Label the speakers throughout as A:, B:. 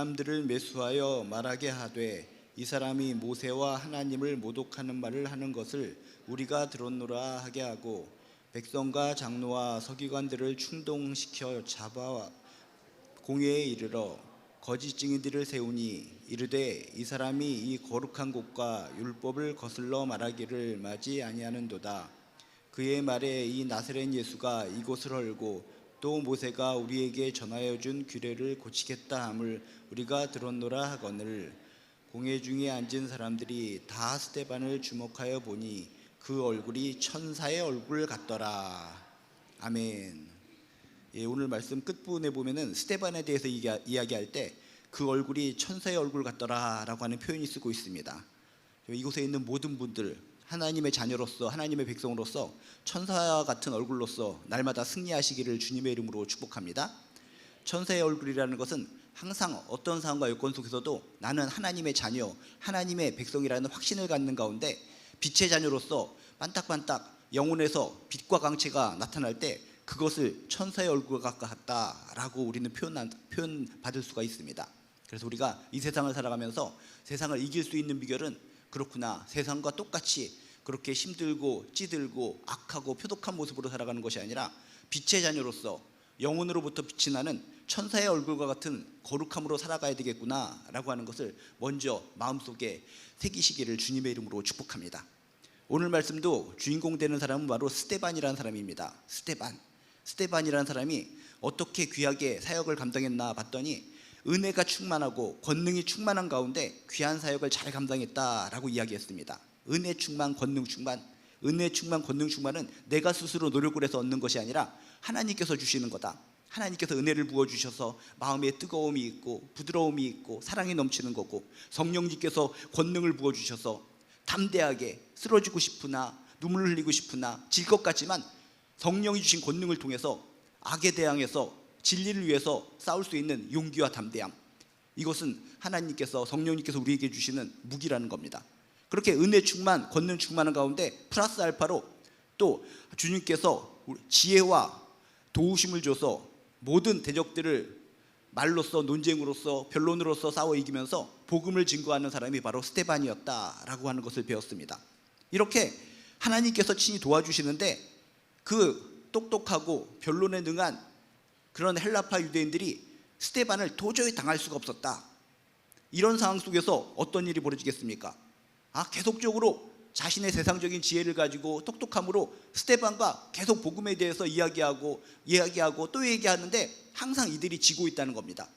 A: 사람들을 매수하여 말하게 하되 이 사람이 모세와 하나님을 모독하는 말을 하는 것을 우리가 들었노라 하게 하고 백성과 장로와 서기관들을 충동시켜 잡아 공회에 이르러 거짓 증인들을 세우니 이르되 이 사람이 이 거룩한 곳과 율법을 거슬러 말하기를 마지 아니하는도다. 그의 말에 이 나사렛 예수가 이곳을 헐고 또 모세가 우리에게 전하여 준 규례를 고치겠다 함을 우리가 들었노라 하거늘 공회 중에 앉은 사람들이 다 스데반을 주목하여 보니 그 얼굴이 천사의 얼굴 같더라. 아멘. 오늘 말씀 끝부분에 보면은 스데반에 대해서 이야기할 때 그 얼굴이 천사의 얼굴 같더라 라고 하는 표현이 쓰고 있습니다. 이곳에 있는 모든 분들, 하나님의 자녀로서, 하나님의 백성으로서 천사 같은 얼굴로서 날마다 승리하시기를 주님의 이름으로 축복합니다. 천사의 얼굴이라는 것은 항상 어떤 상황과 여건 속에서도 나는 하나님의 자녀, 하나님의 백성이라는 확신을 갖는 가운데 빛의 자녀로서 반딱반딱 영혼에서 빛과 광채가 나타날 때 그것을 천사의 얼굴과 같다라고 우리는 표현 받을 수가 있습니다. 그래서 우리가 이 세상을 살아가면서 세상을 이길 수 있는 비결은 그렇구나, 세상과 똑같이 그렇게 힘들고 찌들고 악하고 표독한 모습으로 살아가는 것이 아니라 빛의 자녀로서 영혼으로부터 빛이 나는 천사의 얼굴과 같은 거룩함으로 살아가야 되겠구나 라고 하는 것을 먼저 마음속에 새기시기를 주님의 이름으로 축복합니다. 오늘 말씀도 주인공 되는 사람은 바로 스데반이라는 사람입니다. 스데반이라는 사람이 어떻게 귀하게 사역을 감당했나 봤더니 은혜가 충만하고 권능이 충만한 가운데 귀한 사역을 잘 감당했다라고 이야기했습니다. 은혜 충만, 권능 충만. 은혜 충만, 권능 충만은 내가 스스로 노력을 해서 얻는 것이 아니라 하나님께서 주시는 거다. 하나님께서 은혜를 부어주셔서 마음에 뜨거움이 있고 부드러움이 있고 사랑이 넘치는 거고, 성령님께서 권능을 부어주셔서 담대하게 쓰러지고 싶으나 눈물을 흘리고 싶으나 질 것 같지만 성령이 주신 권능을 통해서 악에 대항해서 진리를 위해서 싸울 수 있는 용기와 담대함, 이것은 하나님께서, 성령님께서 우리에게 주시는 무기라는 겁니다. 그렇게 은혜 충만, 권능 충만한 가운데 플러스 알파로 또 주님께서 지혜와 도우심을 줘서 모든 대적들을 말로써, 논쟁으로써, 변론으로써 싸워 이기면서 복음을 증거하는 사람이 바로 스데반이었다라고 하는 것을 배웠습니다. 이렇게 하나님께서 친히 도와주시는데 그 똑똑하고 변론에 능한 그런 헬라파 유대인들이 스데반을 도저히 당할 수가 없었다. 이런 상황 속에서 어떤 일이 벌어지겠습니까? 계속적으로 자신의 세상적인 지혜를 가지고 똑똑함으로 스데반과 계속 복음에 대해서 이야기하고 또 얘기하는데 항상 이들이 지고 있다는 겁니다.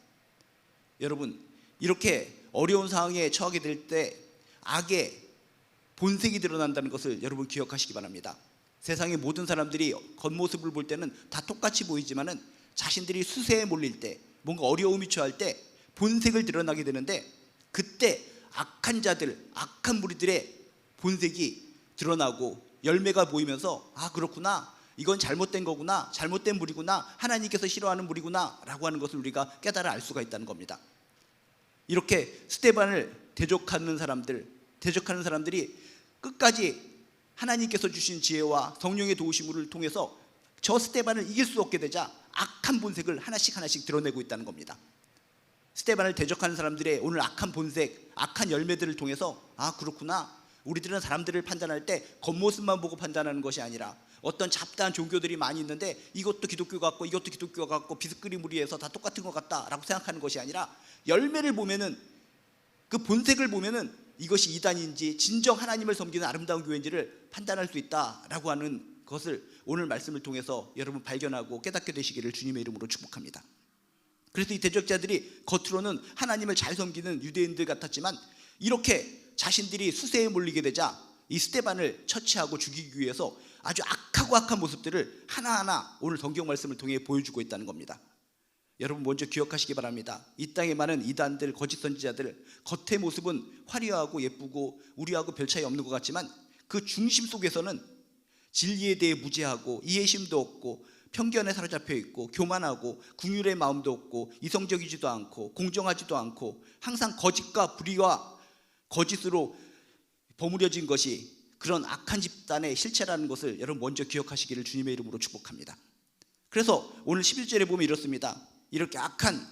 A: 여러분, 이렇게 어려운 상황에 처하게 될 때 악의 본색이 드러난다는 것을 여러분 기억하시기 바랍니다. 세상의 모든 사람들이 겉모습을 볼 때는 다 똑같이 보이지만은 자신들이 수세에 몰릴 때, 뭔가 어려움이 처할 때 본색을 드러나게 되는데 그때 악한 자들, 악한 무리들의 본색이 드러나고 열매가 보이면서 그렇구나, 이건 잘못된 거구나, 잘못된 무리구나, 하나님께서 싫어하는 무리구나 라고 하는 것을 우리가 깨달아 알 수가 있다는 겁니다. 이렇게 스데반을 대적하는 사람들이 끝까지 하나님께서 주신 지혜와 성령의 도우심을 통해서 저 스데반을 이길 수 없게 되자 악한 본색을 하나씩 드러내고 있다는 겁니다. 스데반을 대적하는 사람들의 오늘 악한 본색, 악한 열매들을 통해서 그렇구나, 우리들은 사람들을 판단할 때 겉모습만 보고 판단하는 것이 아니라 어떤 잡다한 종교들이 많이 있는데 이것도 기독교 같고 이것도 기독교 같고 비스크리 무리해서 다 똑같은 것 같다라고 생각하는 것이 아니라 열매를 보면은, 그 본색을 보면은 이것이 이단인지 진정 하나님을 섬기는 아름다운 교회인지를 판단할 수 있다라고 하는 것을 오늘 말씀을 통해서 여러분 발견하고 깨닫게 되시기를 주님의 이름으로 축복합니다. 그래서 이 대적자들이 겉으로는 하나님을 잘 섬기는 유대인들 같았지만 이렇게 자신들이 수세에 몰리게 되자 이 스데반을 처치하고 죽이기 위해서 아주 악한 모습들을 하나하나 오늘 성경 말씀을 통해 보여주고 있다는 겁니다. 여러분 먼저 기억하시기 바랍니다. 이 땅에 많은 이단들, 거짓 선지자들, 겉의 모습은 화려하고 예쁘고 우리하고 별 차이 없는 것 같지만 그 중심 속에서는 진리에 대해 무지하고 이해심도 없고 편견에 사로잡혀 있고 교만하고 궁율의 마음도 없고 이성적이지도 않고 공정하지도 않고 항상 거짓과 불의와 거짓으로 버무려진 것이 그런 악한 집단의 실체라는 것을 여러분 먼저 기억하시기를 주님의 이름으로 축복합니다. 그래서 오늘 11절에 보면 이렇습니다. 이렇게 악한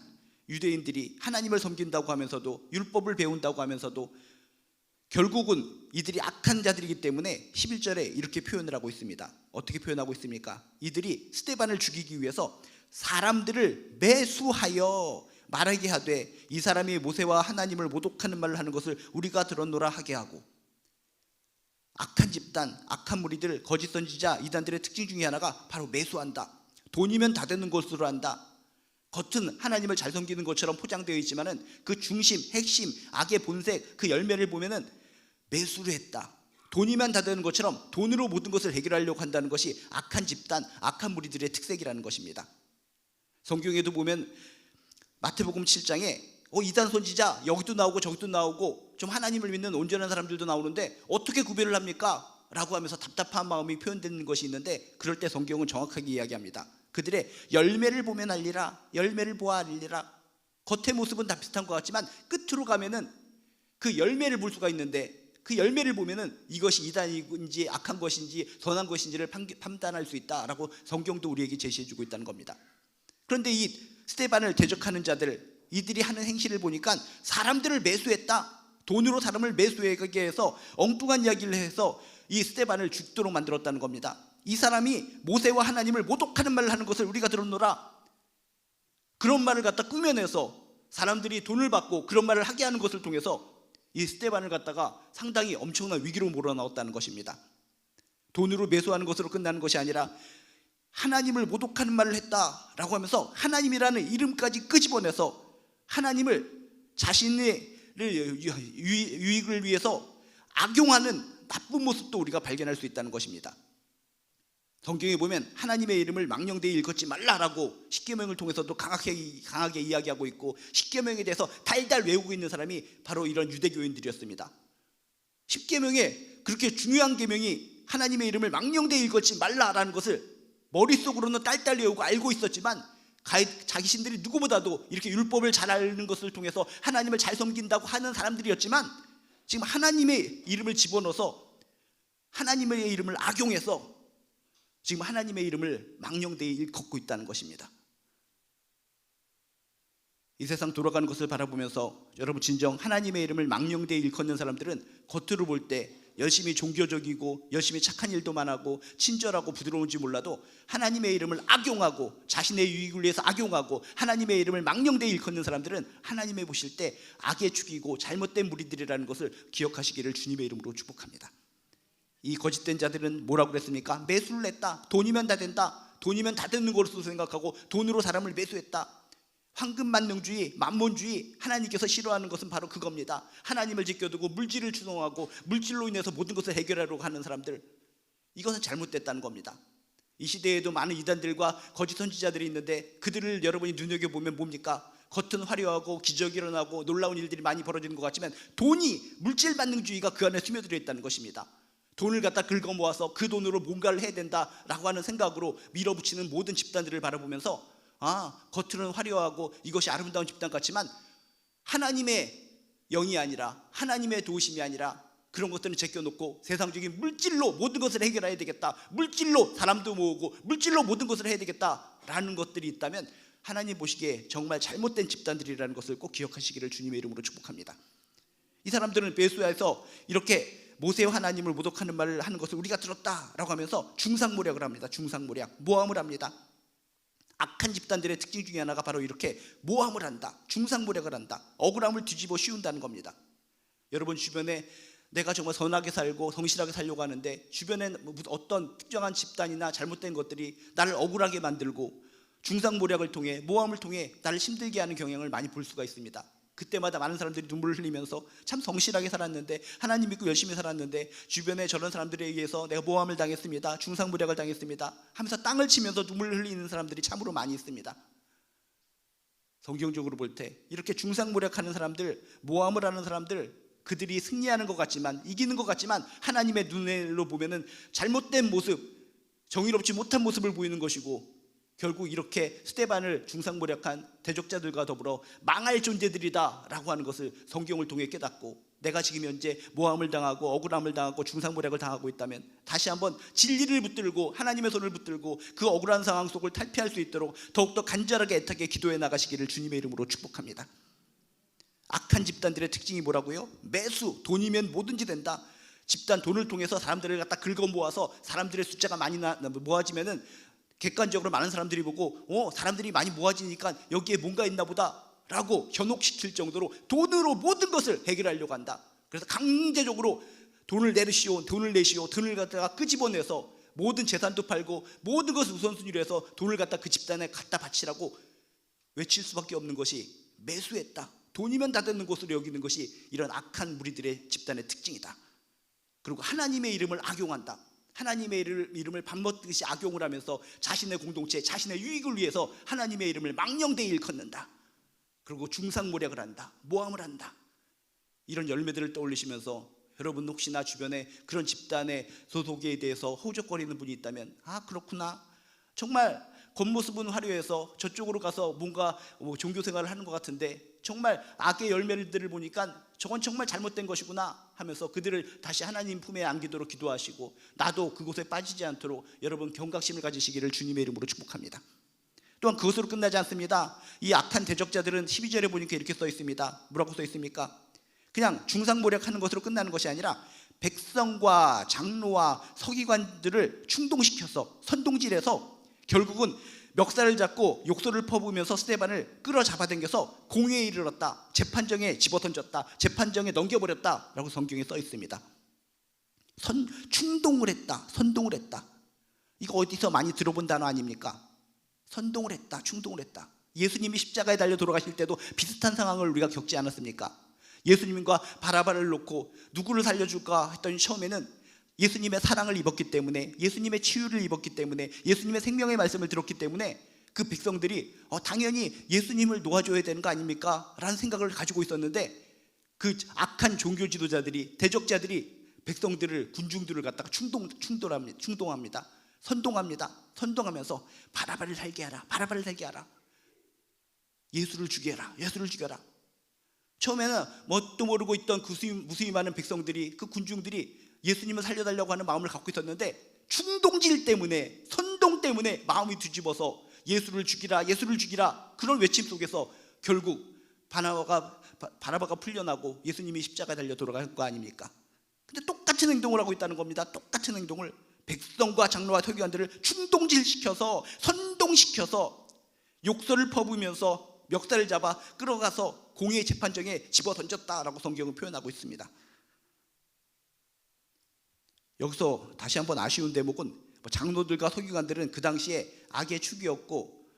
A: 유대인들이 하나님을 섬긴다고 하면서도 율법을 배운다고 하면서도 결국은 이들이 악한 자들이기 때문에 11절에 이렇게 표현을 하고 있습니다. 어떻게 표현하고 있습니까? 이들이 스데반을 죽이기 위해서 사람들을 매수하여 말하게 하되 이 사람이 모세와 하나님을 모독하는 말을 하는 것을 우리가 들었노라 하게 하고, 악한 집단, 악한 무리들, 거짓 선지자, 이단들의 특징 중에 하나가 바로 매수한다. 돈이면 다 되는 것으로 한다. 겉은 하나님을 잘 섬기는 것처럼 포장되어 있지만은 그 중심, 핵심, 악의 본색, 그 열매를 보면은 매수를 했다. 돈이면 다 되는 것처럼 돈으로 모든 것을 해결하려고 한다는 것이 악한 집단, 악한 무리들의 특색이라는 것입니다. 성경에도 보면 마태복음 7장에 이단 선지자 여기도 나오고 저기도 나오고 좀 하나님을 믿는 온전한 사람들도 나오는데 어떻게 구별을 합니까? 라고 하면서 답답한 마음이 표현되는 것이 있는데, 그럴 때 성경은 정확하게 이야기합니다. 그들의 열매를 보면 알리라, 열매를 보아 알리라. 겉의 모습은 다 비슷한 것 같지만 끝으로 가면은 그 열매를 볼 수가 있는데, 그 열매를 보면은 이것이 이단인지 악한 것인지 선한 것인지를 판단할 수 있다라고 성경도 우리에게 제시해주고 있다는 겁니다. 그런데 이 스데반을 대적하는 자들, 이들이 하는 행실을 보니까 사람들을 매수했다. 돈으로 사람을 매수하게 해서 엉뚱한 이야기를 해서 이 스데반을 죽도록 만들었다는 겁니다. 이 사람이 모세와 하나님을 모독하는 말을 하는 것을 우리가 들었노라. 그런 말을 갖다 꾸며내서 사람들이 돈을 받고 그런 말을 하게 하는 것을 통해서 이 스데반을 갖다가 상당히 엄청난 위기로 몰아넣었다는 것입니다. 돈으로 매수하는 것으로 끝나는 것이 아니라 하나님을 모독하는 말을 했다라고 하면서 하나님이라는 이름까지 끄집어내서 하나님을 자신의 유익을 위해서 악용하는 나쁜 모습도 우리가 발견할 수 있다는 것입니다. 성경에 보면 하나님의 이름을 망령되이 일컫지 말라라고 십계명을 통해서도 강하게 이야기하고 있고, 십계명에 대해서 달달 외우고 있는 사람이 바로 이런 유대교인들이었습니다. 십계명에 그렇게 중요한 계명이 하나님의 이름을 망령되이 일컫지 말라라는 것을 머릿속으로는 딸딸 외우고 알고 있었지만, 자신들이 누구보다도 이렇게 율법을 잘 아는 것을 통해서 하나님을 잘 섬긴다고 하는 사람들이었지만, 지금 하나님의 이름을 집어넣어서 하나님의 이름을 악용해서 지금 하나님의 이름을 망령되이 일컫고 있다는 것입니다. 이 세상 돌아가는 것을 바라보면서 여러분, 진정 하나님의 이름을 망령되이 일컫는 사람들은 겉으로 볼 때 열심히 종교적이고 열심히 착한 일도 많고 친절하고 부드러운지 몰라도 하나님의 이름을 악용하고 자신의 유익을 위해서 악용하고 하나님의 이름을 망령되이 일컫는 사람들은 하나님의 보실 때 악에 죽이고 잘못된 무리들이라는 것을 기억하시기를 주님의 이름으로 축복합니다. 이 거짓된 자들은 뭐라고 그랬습니까? 매수를 했다. 돈이면 다 된다. 돈이면 다 되는 것으로 생각하고 돈으로 사람을 매수했다. 황금만능주의, 만몬주의, 하나님께서 싫어하는 것은 바로 그겁니다. 하나님을 지켜두고 물질을 추동하고 물질로 인해서 모든 것을 해결하려고 하는 사람들, 이것은 잘못됐다는 겁니다. 이 시대에도 많은 이단들과 거짓 선지자들이 있는데 그들을 여러분이 눈여겨보면 뭡니까? 겉은 화려하고 기적이 일어나고 놀라운 일들이 많이 벌어지는 것 같지만 돈이, 물질 만능주의가 그 안에 스며들어 있다는 것입니다. 돈을 갖다 긁어 모아서 그 돈으로 뭔가를 해야 된다라고 하는 생각으로 밀어붙이는 모든 집단들을 바라보면서 겉으로는 화려하고 이것이 아름다운 집단 같지만 하나님의 영이 아니라, 하나님의 도우심이 아니라 그런 것들은 제껴놓고 세상적인 물질로 모든 것을 해결해야 되겠다, 물질로 사람도 모으고 물질로 모든 것을 해야 되겠다라는 것들이 있다면 하나님 보시기에 정말 잘못된 집단들이라는 것을 꼭 기억하시기를 주님의 이름으로 축복합니다. 이 사람들은 매수해서 이렇게 모세와 하나님을 모독하는 말을 하는 것을 우리가 들었다라고 하면서 중상모략을 합니다. 중상모략, 모함을 합니다. 악한 집단들의 특징 중에 하나가 바로 이렇게 모함을 한다, 중상모략을 한다, 억울함을 뒤집어 씌운다는 겁니다. 여러분 주변에 내가 정말 선하게 살고 성실하게 살려고 하는데 주변에 어떤 특정한 집단이나 잘못된 것들이 나를 억울하게 만들고 중상모략을 통해, 모함을 통해 나를 힘들게 하는 경향을 많이 볼 수가 있습니다. 그때마다 많은 사람들이 눈물을 흘리면서 참 성실하게 살았는데, 하나님 믿고 열심히 살았는데 주변에 저런 사람들에 의해서 내가 모함을 당했습니다, 중상모략을 당했습니다 하면서 땅을 치면서 눈물을 흘리는 사람들이 참으로 많이 있습니다. 성경적으로 볼 때 이렇게 중상모략하는 사람들, 모함을 하는 사람들, 그들이 승리하는 것 같지만, 이기는 것 같지만 하나님의 눈으로 보면은 잘못된 모습, 정의롭지 못한 모습을 보이는 것이고, 결국 이렇게 스데반을 중상모략한 대적자들과 더불어 망할 존재들이다 라고 하는 것을 성경을 통해 깨닫고 내가 지금 현재 모함을 당하고 억울함을 당하고 중상모략을 당하고 있다면 다시 한번 진리를 붙들고 하나님의 손을 붙들고 그 억울한 상황 속을 탈피할 수 있도록 더욱더 간절하게 애타게 기도해 나가시기를 주님의 이름으로 축복합니다. 악한 집단들의 특징이 뭐라고요? 매수, 돈이면 뭐든지 된다. 집단 돈을 통해서 사람들을 갖다 긁어 모아서 사람들의 숫자가 많이 모아지면은 객관적으로 많은 사람들이 보고 사람들이 많이 모아지니까 여기에 뭔가 있나 보다 라고 현혹시킬 정도로 돈으로 모든 것을 해결하려고 한다. 그래서 강제적으로 돈을 내시오, 돈을 갖다가 끄집어내서 모든 재산도 팔고 모든 것을 우선순위로 해서 돈을 갖다 그 집단에 갖다 바치라고 외칠 수밖에 없는 것이 매수했다. 돈이면 다 되는 것으로 여기는 것이 이런 악한 무리들의 집단의 특징이다. 그리고 하나님의 이름을 악용한다. 하나님의 이름을 밥먹듯이 악용을 하면서 자신의 공동체, 자신의 유익을 위해서 하나님의 이름을 망령되이 일컫는다. 그리고 중상모략을 한다. 모함을 한다. 이런 열매들을 떠올리시면서 여러분 혹시나 주변에 그런 집단의 소속에 대해서 허우적거리는 분이 있다면 그렇구나. 정말 겉모습은 화려해서 저쪽으로 가서 뭔가 종교 생활을 하는 것 같은데 정말 악의 열매들을 보니까 저건 정말 잘못된 것이구나 하면서 그들을 다시 하나님 품에 안기도록 기도하시고 나도 그곳에 빠지지 않도록 여러분 경각심을 가지시기를 주님의 이름으로 축복합니다. 또한 그것으로 끝나지 않습니다. 이 악한 대적자들은 12절에 보니까 이렇게 써 있습니다. 뭐라고 써 있습니까? 그냥 중상모략하는 것으로 끝나는 것이 아니라 백성과 장로와 서기관들을 충동시켜서 선동질해서 결국은 멱살을 잡고 욕설을 퍼부으면서 스데반을 끌어잡아당겨서 공회에 이르렀다. 재판정에 집어던졌다. 재판정에 넘겨버렸다 라고 성경에 써 있습니다. 충동을 했다. 선동을 했다. 이거 어디서 많이 들어본 단어 아닙니까? 선동을 했다. 충동을 했다. 예수님이 십자가에 달려 돌아가실 때도 비슷한 상황을 우리가 겪지 않았습니까? 예수님과 바라바를 놓고 누구를 살려줄까 했더니 처음에는 예수님의 사랑을 입었기 때문에, 예수님의 치유를 입었기 때문에, 예수님의 생명의 말씀을 들었기 때문에 그 백성들이 당연히 예수님을 놓아줘야 되는 거 아닙니까? 라는 생각을 가지고 있었는데 그 악한 종교 지도자들이, 대적자들이 백성들을, 군중들을 갖다가 충동합니다. 선동하면서 바라바를 살게 하라. 바라바를 살게 하라. 예수를 죽여라. 예수를 죽여라. 처음에는 뭣도 모르고 있던 그 무수히 많은 백성들이, 그 군중들이 예수님을 살려달라고 하는 마음을 갖고 있었는데 충동질 때문에, 선동 때문에 마음이 뒤집어서 예수를 죽이라, 예수를 죽이라 그런 외침 속에서 결국 바나바가 풀려나고 예수님이 십자가에 달려 돌아갈 거 아닙니까? 근데 똑같은 행동을 하고 있다는 겁니다. 똑같은 행동을 백성과 장로와 서기관들을 충동질시켜서, 선동시켜서 욕설을 퍼부으면서 멱살을 잡아 끌어가서 공의의 재판정에 집어던졌다라고 성경은 표현하고 있습니다. 여기서 다시 한번 아쉬운 대목은 장로들과 서기관들은 그 당시에 악의 축이었고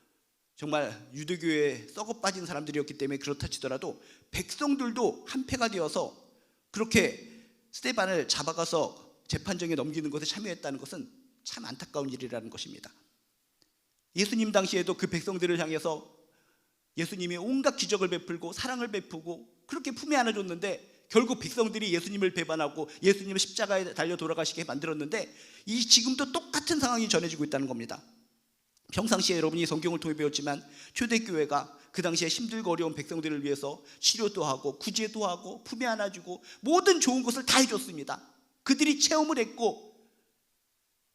A: 정말 유대교에 썩어 빠진 사람들이었기 때문에 그렇다 치더라도 백성들도 한패가 되어서 그렇게 스데반을 잡아가서 재판정에 넘기는 것에 참여했다는 것은 참 안타까운 일이라는 것입니다. 예수님 당시에도 그 백성들을 향해서 예수님이 온갖 기적을 베풀고 사랑을 베푸고 그렇게 품에 안아줬는데 결국 백성들이 예수님을 배반하고 예수님을 십자가에 달려 돌아가시게 만들었는데 지금도 똑같은 상황이 전해지고 있다는 겁니다. 평상시에 여러분이 성경을 통해 배웠지만 초대교회가 그 당시에 힘들고 어려운 백성들을 위해서 치료도 하고 구제도 하고 품에 안아주고 모든 좋은 것을 다 해줬습니다. 그들이 체험을 했고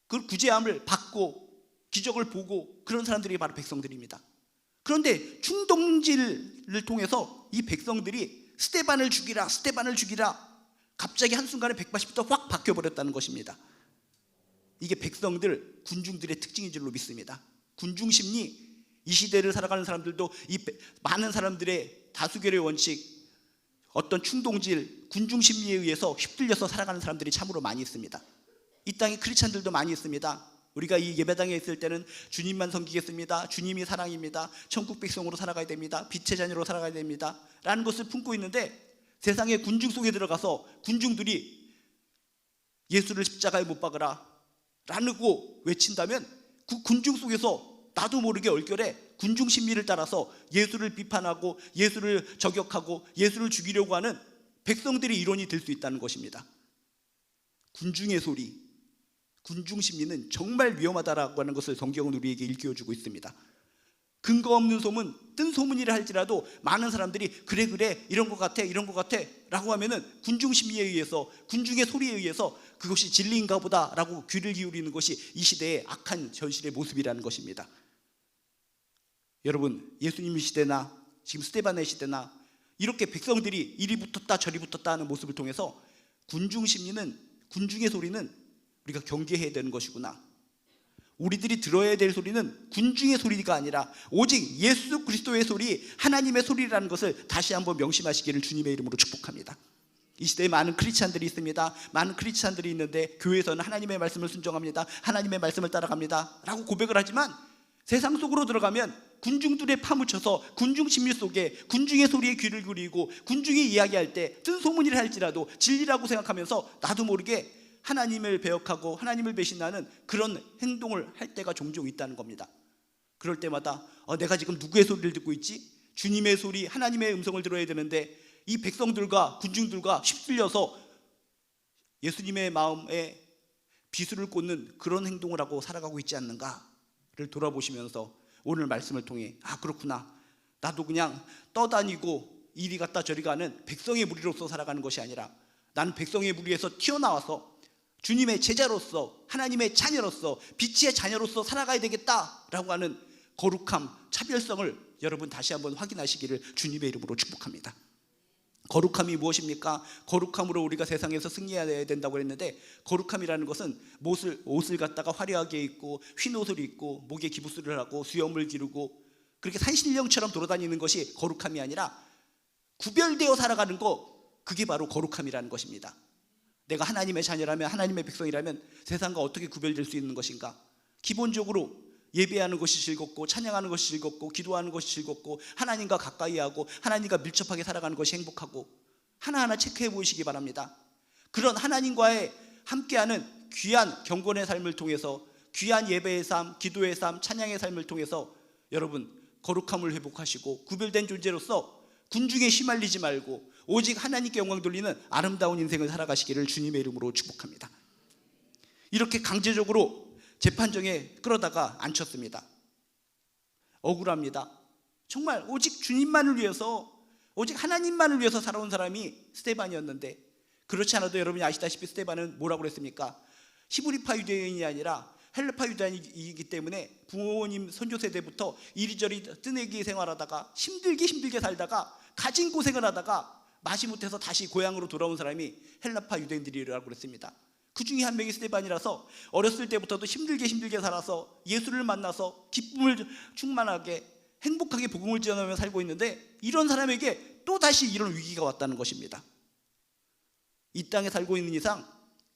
A: 그 구제함을 받고 기적을 보고 그런 사람들이 바로 백성들입니다. 그런데 충동질을 통해서 이 백성들이 스데반을 죽이라, 스데반을 죽이라 갑자기 한순간에 180도 확 바뀌어버렸다는 것입니다. 이게 백성들, 군중들의 특징인 줄로 믿습니다. 군중심리, 이 시대를 살아가는 사람들도 이 많은 사람들의 다수결의 원칙, 어떤 충동질, 군중심리에 의해서 휩들려서 살아가는 사람들이 참으로 많이 있습니다. 이 땅에 크리스찬들도 많이 있습니다. 우리가 이 예배당에 있을 때는 주님만 섬기겠습니다. 주님이 사랑입니다. 천국 백성으로 살아가야 됩니다. 빛의 자녀로 살아가야 됩니다. 라는 것을 품고 있는데 세상의 군중 속에 들어가서 군중들이 예수를 십자가에 못 박으라 라고 외친다면 그 군중 속에서 나도 모르게 얼결에 군중 심리를 따라서 예수를 비판하고 예수를 저격하고 예수를 죽이려고 하는 백성들의 일원이 될 수 있다는 것입니다. 군중의 소리, 군중 심리는 정말 위험하다라고 하는 것을 성경은 우리에게 일깨워주고 있습니다. 근거 없는 소문, 뜬 소문이라 할지라도 많은 사람들이 그래 이런 것 같아 라고 하면은 군중 심리에 의해서, 군중의 소리에 의해서 그것이 진리인가 보다 라고 귀를 기울이는 것이 이 시대의 악한 현실의 모습이라는 것입니다. 여러분, 예수님의 시대나 지금 스데반의 시대나 이렇게 백성들이 이리 붙었다 저리 붙었다 하는 모습을 통해서 군중 심리는, 군중의 소리는 우리가 경계해야 되는 것이구나, 우리들이 들어야 될 소리는 군중의 소리가 아니라 오직 예수 그리스도의 소리, 하나님의 소리라는 것을 다시 한번 명심하시기를 주님의 이름으로 축복합니다. 이 시대에 많은 크리스찬들이 있습니다. 많은 크리스찬들이 있는데 교회에서는 하나님의 말씀을 순종합니다, 하나님의 말씀을 따라갑니다 라고 고백을 하지만 세상 속으로 들어가면 군중들에 파묻혀서 군중 심리 속에 군중의 소리에 귀를 기울이고 군중이 이야기할 때 뜬 소문이라 할지라도 진리라고 생각하면서 나도 모르게 하나님을 배역하고 하나님을 배신하는 그런 행동을 할 때가 종종 있다는 겁니다. 그럴 때마다 내가 지금 누구의 소리를 듣고 있지? 주님의 소리, 하나님의 음성을 들어야 되는데 이 백성들과 군중들과 휩쓸려서 예수님의 마음에 비수를 꽂는 그런 행동을 하고 살아가고 있지 않는가를 돌아보시면서 오늘 말씀을 통해 그렇구나, 나도 그냥 떠다니고 이리 갔다 저리 가는 백성의 무리로서 살아가는 것이 아니라 나는 백성의 무리에서 튀어나와서 주님의 제자로서, 하나님의 자녀로서, 빛의 자녀로서 살아가야 되겠다라고 하는 거룩함, 차별성을 여러분 다시 한번 확인하시기를 주님의 이름으로 축복합니다. 거룩함이 무엇입니까? 거룩함으로 우리가 세상에서 승리해야 된다고 했는데, 거룩함이라는 것은 옷을 갖다가 화려하게 입고 흰 옷을 입고 목에 기부스를 하고 수염을 기르고 그렇게 산신령처럼 돌아다니는 것이 거룩함이 아니라 구별되어 살아가는 거, 그게 바로 거룩함이라는 것입니다. 내가 하나님의 자녀라면, 하나님의 백성이라면 세상과 어떻게 구별될 수 있는 것인가? 기본적으로 예배하는 것이 즐겁고 찬양하는 것이 즐겁고 기도하는 것이 즐겁고 하나님과 가까이 하고 하나님과 밀접하게 살아가는 것이 행복하고, 하나하나 체크해 보시기 바랍니다. 그런 하나님과의 함께하는 귀한 경건의 삶을 통해서, 귀한 예배의 삶, 기도의 삶, 찬양의 삶을 통해서 여러분 거룩함을 회복하시고 구별된 존재로서 군중에 휘말리지 말고 오직 하나님께 영광 돌리는 아름다운 인생을 살아가시기를 주님의 이름으로 축복합니다. 이렇게 강제적으로 재판정에 끌어다가 앉혔습니다. 억울합니다. 정말 오직 주님만을 위해서, 오직 하나님만을 위해서 살아온 사람이 스데반이었는데, 그렇지 않아도 여러분이 아시다시피 스데반은 뭐라고 그랬습니까? 히브리파 유대인이 아니라 헬라파 유대인이기 때문에 부모님 선조 세대부터 이리저리 뜨내기 생활하다가 힘들게 살다가 가진 고생을 하다가 마지못해서 다시 고향으로 돌아온 사람이 헬라파 유대인들이라고 그랬습니다. 그 중에 한 명이 스데반이라서 어렸을 때부터도 힘들게 살아서 예수를 만나서 기쁨을 충만하게 행복하게 복음을 전하며 살고 있는데, 이런 사람에게 또다시 이런 위기가 왔다는 것입니다. 이 땅에 살고 있는 이상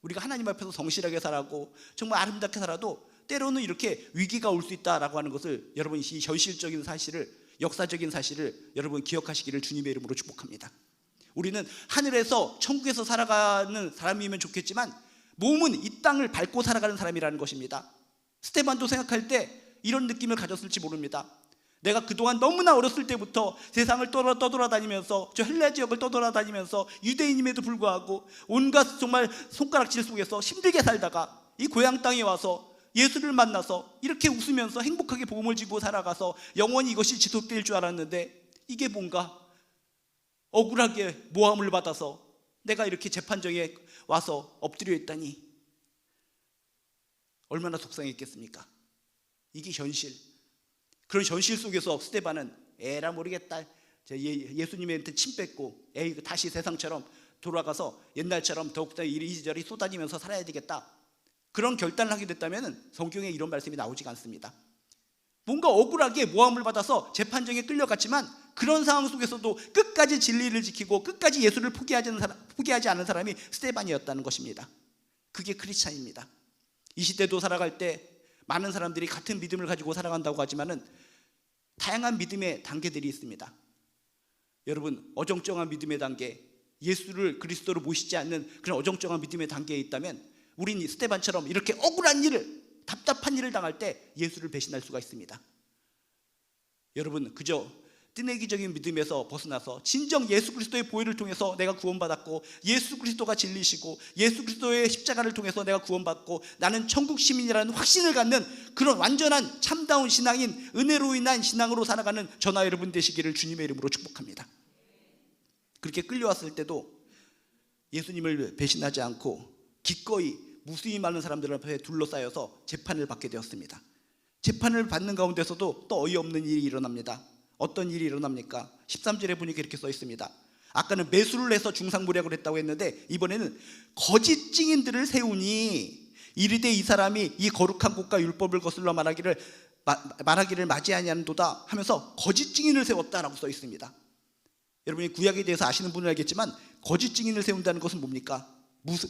A: 우리가 하나님 앞에서 성실하게 살아고 정말 아름답게 살아도 때로는 이렇게 위기가 올 수 있다라고 하는 것을 여러분, 이 현실적인 사실을, 역사적인 사실을 여러분 기억하시기를 주님의 이름으로 축복합니다. 우리는 하늘에서 천국에서 살아가는 사람이면 좋겠지만 몸은 이 땅을 밟고 살아가는 사람이라는 것입니다. 스데반도 생각할 때 이런 느낌을 가졌을지 모릅니다. 내가 그동안 너무나 어렸을 때부터 세상을 떠돌아다니면서, 저 헬라 지역을 떠돌아다니면서 유대인임에도 불구하고 온갖 정말 손가락질 속에서 힘들게 살다가 이 고향 땅에 와서 예수를 만나서 이렇게 웃으면서 행복하게 복음을 지고 살아가서 영원히 이것이 지속될 줄 알았는데, 이게 뭔가 억울하게 모함을 받아서 내가 이렇게 재판정에 와서 엎드려 있다니 얼마나 속상했겠습니까? 이게 현실. 그런 현실 속에서 스데반은 에라 모르겠다, 예수님한테 침 뱉고 다시 세상처럼 돌아가서 옛날처럼 더욱더 이리저리 쏟아지면서 살아야 되겠다, 그런 결단을 하게 됐다면 성경에 이런 말씀이 나오지가 않습니다. 뭔가 억울하게 모함을 받아서 재판정에 끌려갔지만 그런 상황 속에서도 끝까지 진리를 지키고 끝까지 예수를 포기하지 않은 사람이 스데반이었다는 것입니다. 그게 크리스찬입니다. 이 시대도 살아갈 때 많은 사람들이 같은 믿음을 가지고 살아간다고 하지만은 다양한 믿음의 단계들이 있습니다. 여러분, 어정쩡한 믿음의 단계, 예수를 그리스도로 모시지 않는 그런 어정쩡한 믿음의 단계에 있다면 우린 스데반처럼 이렇게 억울한 일을, 답답한 일을 당할 때 예수를 배신할 수가 있습니다. 여러분, 그저 뜨내기적인 믿음에서 벗어나서 진정 예수 그리스도의 보혈을 통해서 내가 구원받았고, 예수 그리스도가 진리시고 예수 그리스도의 십자가를 통해서 내가 구원받고 나는 천국 시민이라는 확신을 갖는 그런 완전한 참다운 신앙인, 은혜로 인한 신앙으로 살아가는 저나 여러분 되시기를 주님의 이름으로 축복합니다. 그렇게 끌려왔을 때도 예수님을 배신하지 않고 기꺼이 무수히 많은 사람들 앞에 둘러싸여서 재판을 받게 되었습니다. 재판을 받는 가운데서도 또 어이없는 일이 일어납니다. 어떤 일이 일어납니까? 13절에 보니까 이렇게 써 있습니다. 아까는 매수를 해서 중상모략을 했다고 했는데 이번에는 거짓 증인들을 세우니 이르되 이 사람이 이 거룩한 곳과 율법을 거슬러 말하기를 맞이 아니하는도다 하면서 거짓 증인을 세웠다라고 써 있습니다. 여러분이 구약에 대해서 아시는 분은 알겠지만 거짓 증인을 세운다는 것은 뭡니까?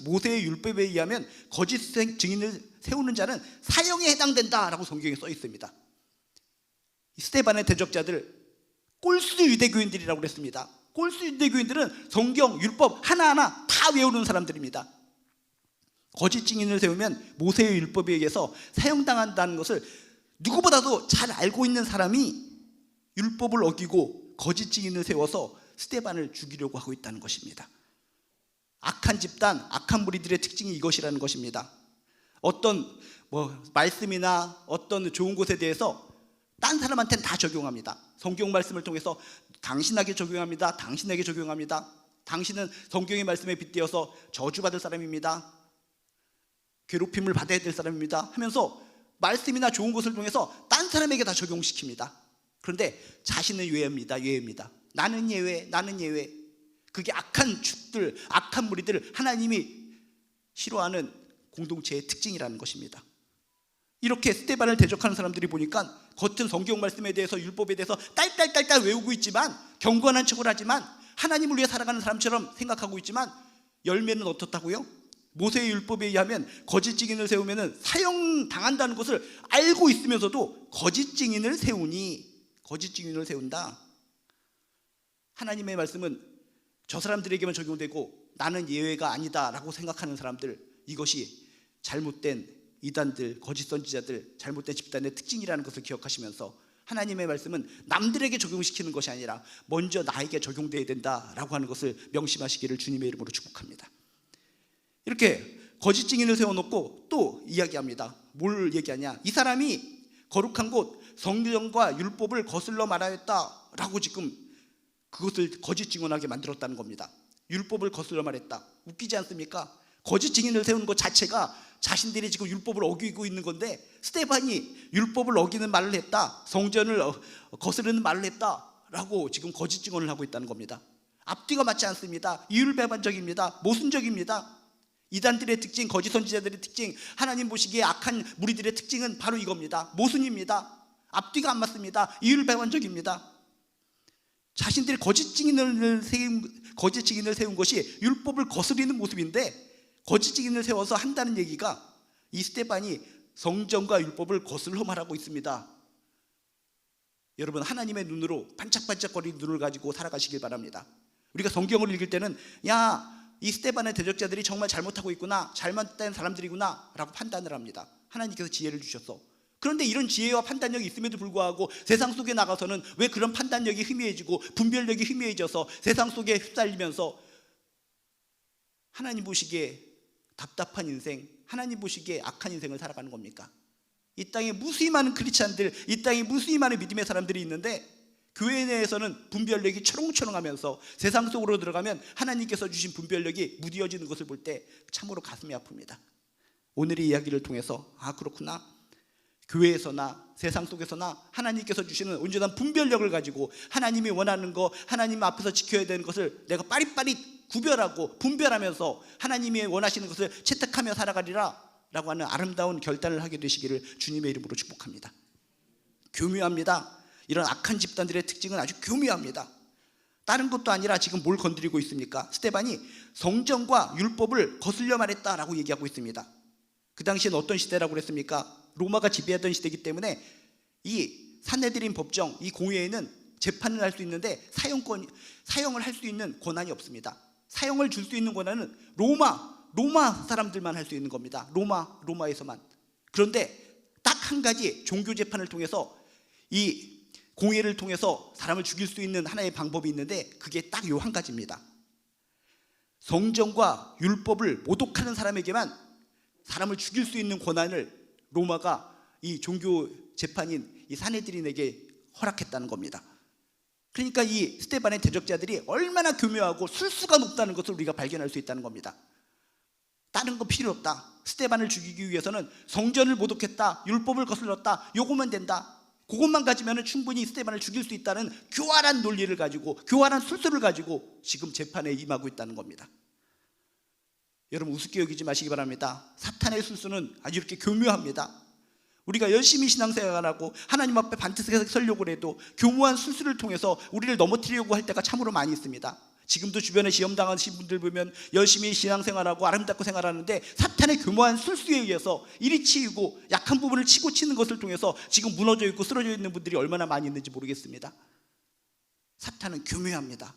A: 모세의 율법에 의하면 거짓 증인을 세우는 자는 사형에 해당된다라고 성경에 써 있습니다. 스데반의 대적자들 꼴수 유대교인들이라고 그랬습니다. 꼴수 유대교인들은 성경, 율법 하나하나 다 외우는 사람들입니다. 거짓 증인을 세우면 모세의 율법에 의해서 사형당한다는 것을 누구보다도 잘 알고 있는 사람이 율법을 어기고 거짓 증인을 세워서 스데반을 죽이려고 하고 있다는 것입니다. 악한 집단, 악한 무리들의 특징이 이것이라는 것입니다. 어떤 말씀이나 어떤 좋은 것에 대해서 딴 사람한테는 다 적용합니다. 성경 말씀을 통해서 당신에게 적용합니다. 당신에게 적용합니다. 당신은 성경의 말씀에 빗대어서 저주받을 사람입니다. 괴롭힘을 받아야 될 사람입니다 하면서 말씀이나 좋은 것을 통해서 딴 사람에게 다 적용시킵니다. 그런데 자신은 예외입니다. 나는 예외, 나는 예외. 그게 악한 축들, 악한 무리들, 하나님이 싫어하는 공동체의 특징이라는 것입니다. 이렇게 스데반을 대적하는 사람들이 보니까 겉은 성경 말씀에 대해서, 율법에 대해서 딸딸딸딸 외우고 있지만, 경건한 척을 하지만, 하나님을 위해 살아가는 사람처럼 생각하고 있지만 열매는 어떻다고요? 모세의 율법에 의하면 거짓 증인을 세우면 사형 당한다는 것을 알고 있으면서도 거짓 증인을 세운다. 하나님의 말씀은 저 사람들에게만 적용되고 나는 예외가 아니다라고 생각하는 사람들, 이것이 잘못된 이단들, 거짓 선지자들, 잘못된 집단의 특징이라는 것을 기억하시면서 하나님의 말씀은 남들에게 적용시키는 것이 아니라 먼저 나에게 적용되어야 된다라고 하는 것을 명심하시기를 주님의 이름으로 축복합니다. 이렇게 거짓 증인을 세워놓고 또 이야기합니다. 뭘 얘기하냐? 이 사람이 거룩한 곳 성경과 율법을 거슬러 말하였다라고 지금 그것을 거짓 증언하게 만들었다는 겁니다. 율법을 거슬러 말했다. 웃기지 않습니까? 거짓 증인을 세우는 것 자체가 자신들이 지금 율법을 어기고 있는 건데, 스데반이 율법을 어기는 말을 했다, 성전을 거스르는 말을 했다라고 지금 거짓 증언을 하고 있다는 겁니다. 앞뒤가 맞지 않습니다. 이율배반적입니다. 모순적입니다. 이단들의 특징, 거짓 선지자들의 특징, 하나님 보시기에 악한 무리들의 특징은 바로 이겁니다. 모순입니다. 앞뒤가 안 맞습니다. 이율배반적입니다. 자신들이 거짓 증인을 세운 것이 율법을 거스리는 모습인데, 거짓 증인을 세워서 한다는 얘기가 이 스데반이 성전과 율법을 거슬러 말하고 있습니다. 여러분, 하나님의 눈으로 반짝반짝거리는 눈을 가지고 살아가시길 바랍니다. 우리가 성경을 읽을 때는 이 스데반의 대적자들이 정말 잘못하고 있구나, 잘못된 사람들이구나 라고 판단을 합니다. 하나님께서 지혜를 주셔서. 그런데 이런 지혜와 판단력이 있음에도 불구하고 세상 속에 나가서는 왜 그런 판단력이 희미해지고 분별력이 희미해져서 세상 속에 휩쓸리면서 하나님 보시기에 답답한 인생, 하나님 보시기에 악한 인생을 살아가는 겁니까? 이 땅에 무수히 많은 크리스찬들, 이 땅에 무수히 많은 믿음의 사람들이 있는데 교회 내에서는 분별력이 초롱초롱하면서 세상 속으로 들어가면 하나님께서 주신 분별력이 무뎌지는 것을 볼 때 참으로 가슴이 아픕니다. 오늘의 이야기를 통해서 그렇구나, 교회에서나 세상 속에서나 하나님께서 주시는 온전한 분별력을 가지고 하나님이 원하는 거, 하나님 앞에서 지켜야 되는 것을 내가 빠릿빠릿 구별하고 분별하면서 하나님이 원하시는 것을 채택하며 살아가리라 라고 하는 아름다운 결단을 하게 되시기를 주님의 이름으로 축복합니다. 교묘합니다. 이런 악한 집단들의 특징은 아주 교묘합니다. 다른 것도 아니라 지금 뭘 건드리고 있습니까? 스데반이 성전과 율법을 거슬려 말했다라고 얘기하고 있습니다. 그 당시엔 어떤 시대라고 그랬습니까? 로마가 지배하던 시대이기 때문에 이 산헤드린 법정, 이 공회에는 재판을 할 수 있는데 사형을 할 수 있는 권한이 없습니다. 사형을 줄 수 있는 권한은 로마 사람들만 할 수 있는 겁니다. 로마에서만. 그런데 딱 한 가지 종교 재판을 통해서 이 공회를 통해서 사람을 죽일 수 있는 하나의 방법이 있는데 그게 딱 요 한 가지입니다. 성전과 율법을 모독하는 사람에게만 사람을 죽일 수 있는 권한을 로마가 이 종교 재판인 이 사내들인에게 허락했다는 겁니다. 그러니까 이 스데반의 대적자들이 얼마나 교묘하고 술수가 높다는 것을 우리가 발견할 수 있다는 겁니다. 다른 거 필요 없다. 스데반을 죽이기 위해서는 성전을 모독했다, 율법을 거슬렀다, 요거만 된다, 그것만 가지면 충분히 스데반을 죽일 수 있다는 교활한 논리를 가지고, 교활한 술수를 가지고 지금 재판에 임하고 있다는 겁니다. 여러분, 우습게 여기지 마시기 바랍니다. 사탄의 술수는 아주 이렇게 교묘합니다. 우리가 열심히 신앙생활하고 하나님 앞에 반듯하게 서려고 해도 교묘한 술수를 통해서 우리를 넘어뜨리려고 할 때가 참으로 많이 있습니다. 지금도 주변에 시험 당하신 분들 보면 열심히 신앙생활하고 아름답고 생활하는데 사탄의 교묘한 술수에 의해서 이리 치이고 약한 부분을 치고 치는 것을 통해서 지금 무너져 있고 쓰러져 있는 분들이 얼마나 많이 있는지 모르겠습니다. 사탄은 교묘합니다.